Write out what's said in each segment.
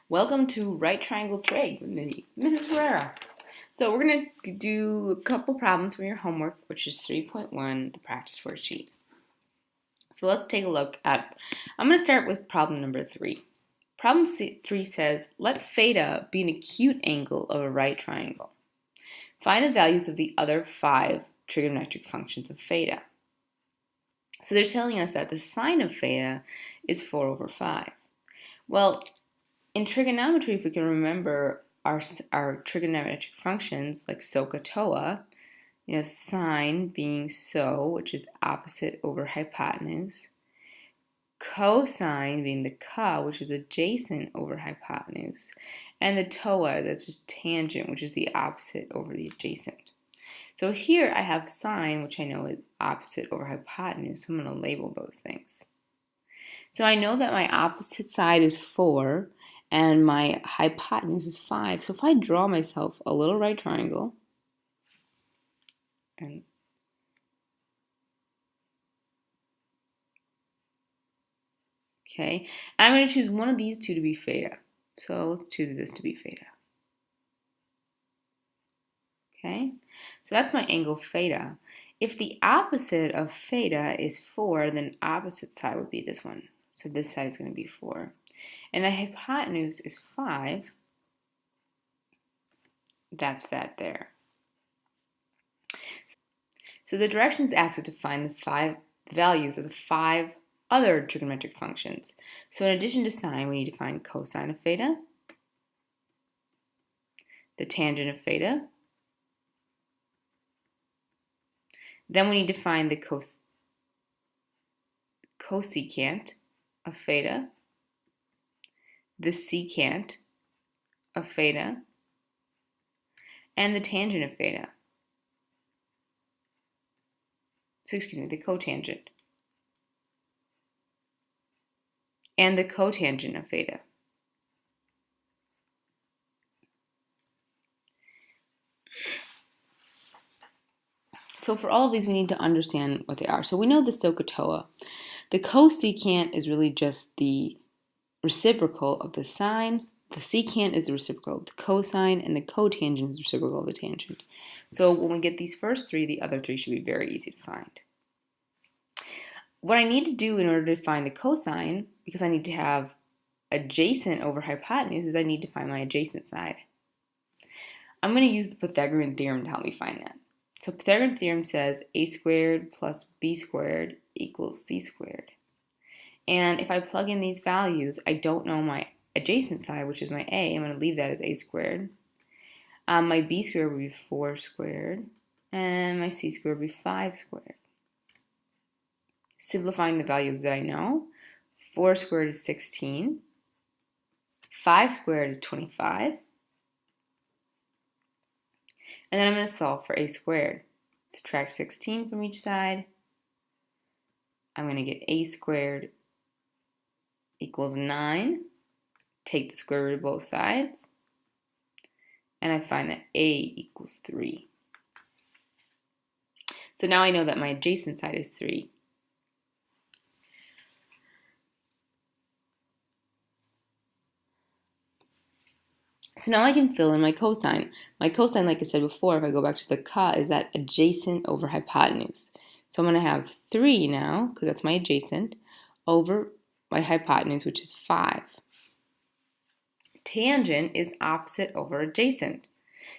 Welcome to Right Triangle Trig with me, Mrs. Ferreira. So we're going to do a couple problems for your homework, which is 3.1, the practice worksheet. So let's take a look at, I'm going to start with problem number 3. Problem 3 says, let theta be an acute angle of a right triangle. Find the values of the other 5 trigonometric functions of theta. So they're telling us that the sine of theta is 4 over 5. Well, in trigonometry, if we can remember our trigonometric functions like SOHCAHTOA, sine being so, which is opposite over hypotenuse, cosine being the ca, which is adjacent over hypotenuse, and the toa, that's just tangent, which is the opposite over the adjacent. So here I have sine, which I know is opposite over hypotenuse, so I'm going to label those things. So I know that my opposite side is 4, and my hypotenuse is 5. So if I draw myself a little right triangle, and okay, I'm going to choose one of these two to be theta. So let's choose this to be theta. Okay, so that's my angle theta. If the opposite of theta is 4, then opposite side would be this one. So this side is going to be 4. And the hypotenuse is 5. That's that there. So the directions ask us to find the 5 values of the 5 other trigonometric functions. So in addition to sine, we need to find cosine of theta, the tangent of theta. Then we need to find the cosecant of theta, the secant of theta, and the tangent of theta. So excuse me, the cotangent. And the cotangent of theta. So for all of these, we need to understand what they are. So we know the SOHCAHTOA. The cosecant is really just the reciprocal of the sine. The secant is the reciprocal of the cosine, and the cotangent is the reciprocal of the tangent. So when we get these first 3, the other 3 should be very easy to find. What I need to do in order to find the cosine, because I need to have adjacent over hypotenuse, is I need to find my adjacent side. I'm going to use the Pythagorean theorem to help me find that. So Pythagorean theorem says a squared plus b squared equals c squared. And if I plug in these values, I don't know my adjacent side, which is my a. I'm going to leave that as a squared. My b squared would be 4 squared, and my c squared would be 5 squared. Simplifying the values that I know, 4 squared is 16, 5 squared is 25, and then I'm going to solve for a squared. Subtract 16 from each side. I'm going to get a squared equals 9. Take the square root of both sides. And I find that a equals 3. So now I know that my adjacent side is 3. So now I can fill in my cosine. My cosine, like I said before, if I go back to the ca, is that adjacent over hypotenuse. So I'm going to have 3 now, because that's my adjacent, over my hypotenuse, which is 5. Tangent is opposite over adjacent.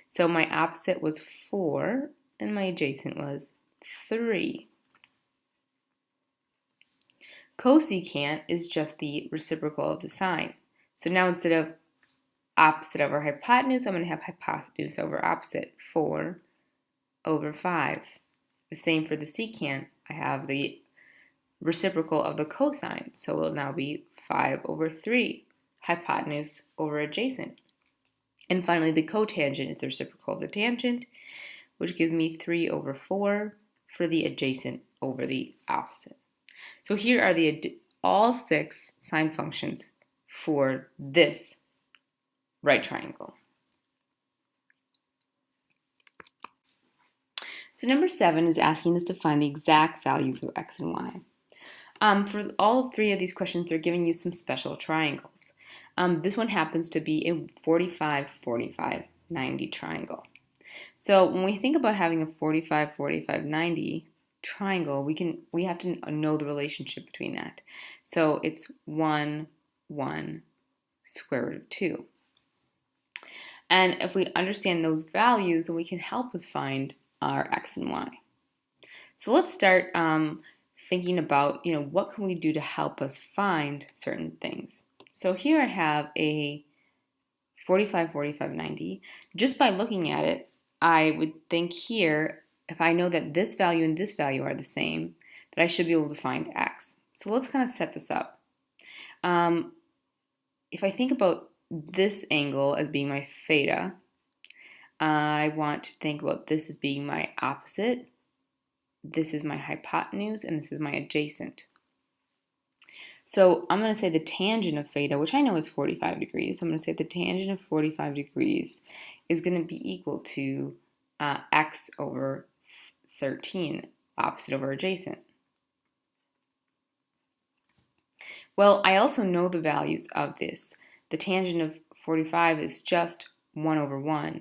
So my opposite was 4, and my adjacent was 3. Cosecant is just the reciprocal of the sine. So now instead of opposite over hypotenuse, I'm going to have hypotenuse over opposite, 4 over 5. The same for the secant. I have the reciprocal of the cosine, so it will now be 5 over 3, hypotenuse over adjacent. And finally, the cotangent is the reciprocal of the tangent, which gives me 3 over 4 for the adjacent over the opposite. So here are all 6 sine functions for this right triangle. So number 7 is asking us to find the exact values of x and y. For all 3 of these questions, they're giving you some special triangles. This one happens to be a 45, 45, 90 triangle. So when we think about having a 45, 45, 90 triangle, we have to know the relationship between that. So it's 1, 1, square root of 2. And if we understand those values, then we can help us find our x and y. So let's start thinking about, what can we do to help us find certain things. So here I have a 45, 45, 90. Just by looking at it, I would think here, if I know that this value and this value are the same, that I should be able to find x. So let's kind of set this up. If I think about this angle as being my theta, I want to think about this as being my opposite. This is my hypotenuse, and this is my adjacent. So I'm going to say the tangent of theta, which I know is 45 degrees. So I'm going to say the tangent of 45 degrees is going to be equal to x over 13, opposite over adjacent. Well, I also know the values of this. The tangent of 45 is just 1 over 1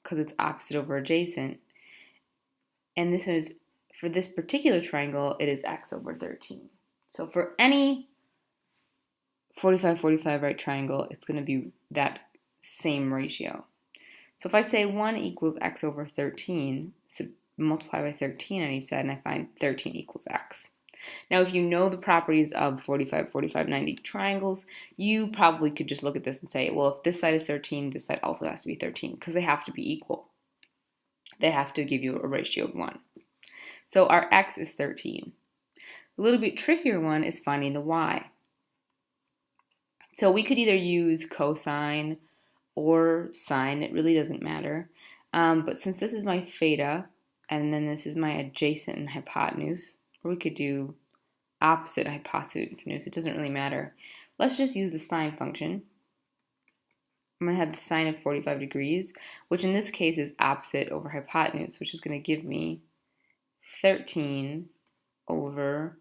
because it's opposite over adjacent. And this is, for this particular triangle, it is x over 13. So for any 45, 45 right triangle, it's going to be that same ratio. So if I say 1 equals x over 13, so multiply by 13 on each side, and I find 13 equals x. Now, if you know the properties of 45, 45, 90 triangles, you probably could just look at this and say, well, if this side is 13, this side also has to be 13, because they have to be equal. They have to give you a ratio of 1. So our x is 13. A little bit trickier one is finding the y. So we could either use cosine or sine. It really doesn't matter. But since this is my theta, and then this is my adjacent and hypotenuse, or we could do opposite hypotenuse. It doesn't really matter. Let's just use the sine function. I'm going to have the sine of 45 degrees, which in this case is opposite over hypotenuse, which is going to give me 13 over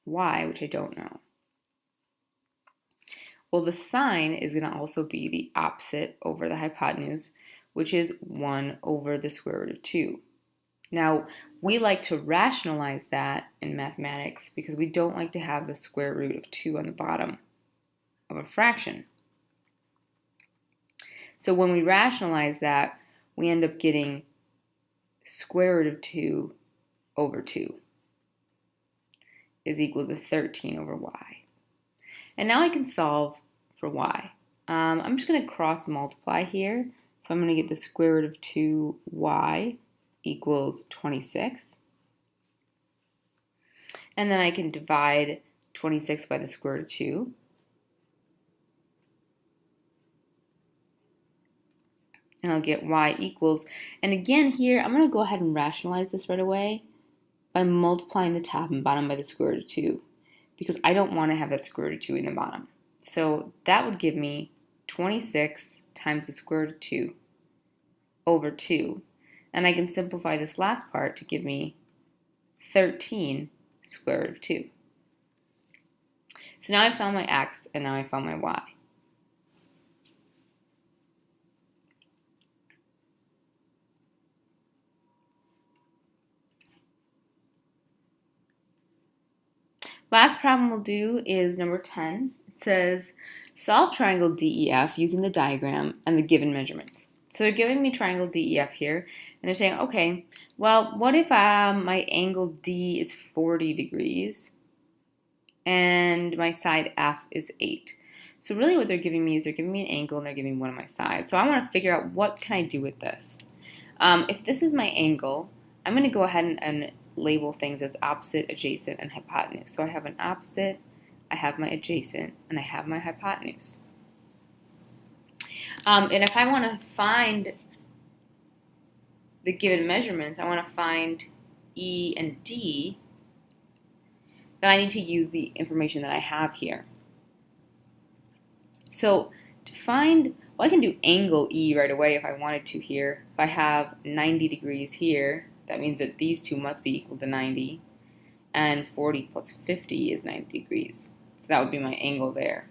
y, which I don't know. Well, the sine is going to also be the opposite over the hypotenuse, which is 1 over the square root of 2. Now, we like to rationalize that in mathematics because we don't like to have the square root of 2 on the bottom of a fraction. So when we rationalize that, we end up getting square root of 2 over 2 is equal to 13 over y. And now I can solve for y. I'm just going to cross multiply here. So I'm going to get the square root of 2y equals 26. And then I can divide 26 by the square root of 2. And I'll get y equals, and again here, I'm going to go ahead and rationalize this right away by multiplying the top and bottom by the square root of 2, because I don't want to have that square root of 2 in the bottom. So that would give me 26 times the square root of 2 over 2. And I can simplify this last part to give me 13 square root of 2. So now I found my x, and now I found my y. Last problem we'll do is number 10. It says, solve triangle DEF using the diagram and the given measurements. So they're giving me triangle DEF here, and they're saying, okay, well, what if my angle D is 40 degrees and my side F is 8? So really what they're giving me is they're giving me an angle and they're giving me one of my sides. So I want to figure out what can I do with this. If this is my angle, I'm going to go ahead and label things as opposite, adjacent, and hypotenuse. So I have an opposite, I have my adjacent, and I have my hypotenuse. And if I want to find the given measurements, I want to find E and D, then I need to use the information that I have here. So to find, well, I can do angle E right away if I wanted to here. If I have 90 degrees here, that means that these two must be equal to 90, and 40 plus 50 is 90 degrees. So that would be my angle there.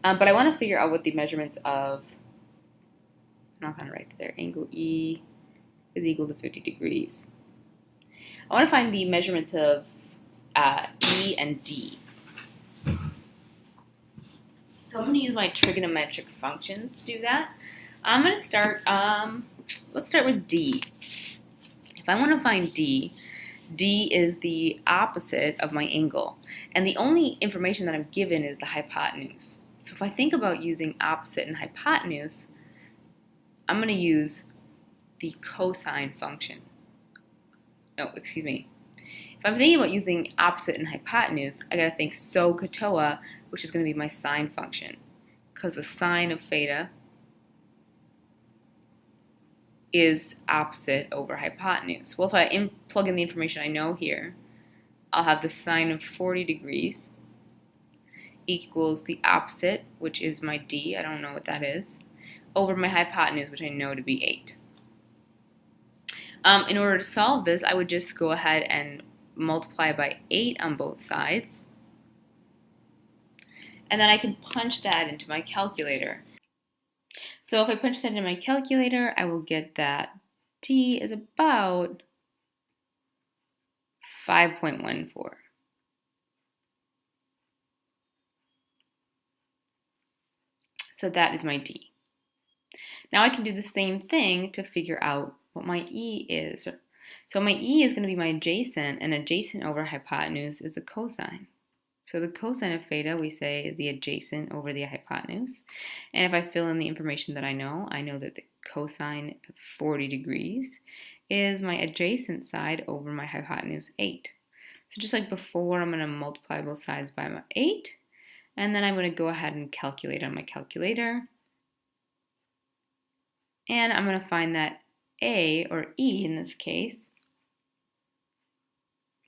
But I want to figure out what the measurements of, I'm not going to write there, angle E is equal to 50 degrees. I want to find the measurements of E and D. So I'm going to use my trigonometric functions to do that. I'm going to start, let's start with D. If I want to find D, D is the opposite of my angle. And the only information that I'm given is the hypotenuse. So if I think about using opposite and hypotenuse, I'm going to use the cosine function. No, excuse me. If I'm thinking about using opposite and hypotenuse, I got to think SOHCAHTOA, which is going to be my sine function. Because the sine of theta is opposite over hypotenuse. Well, if I plug in the information I know here, I'll have the sine of 40 degrees equals the opposite, which is my D, I don't know what that is, over my hypotenuse, which I know to be 8. In order to solve this, I would just go ahead and multiply by 8 on both sides. And then I can punch that into my calculator. So if I punch that into my calculator, I will get that D is about 5.14. So that is my D. Now I can do the same thing to figure out what my E is. So my E is going to be my adjacent, and adjacent over hypotenuse is the cosine. So the cosine of theta, we say, is the adjacent over the hypotenuse. And if I fill in the information that I know that the cosine of 40 degrees is my adjacent side over my hypotenuse, 8. So just like before, I'm going to multiply both sides by my 8. And then I'm going to go ahead and calculate on my calculator. And I'm going to find that A, or E in this case,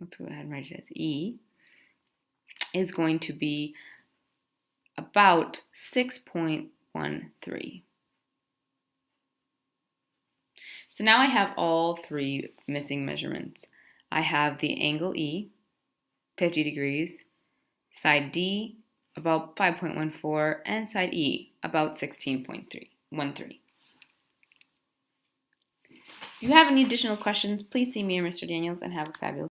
let's go ahead and write it as E, is going to be about 6.13. So now I have all three missing measurements. I have the angle E, 50 degrees, side D, about 5.14, and side E, about 16.13. If you have any additional questions, please see me or Mr. Daniels, and have a fabulous day.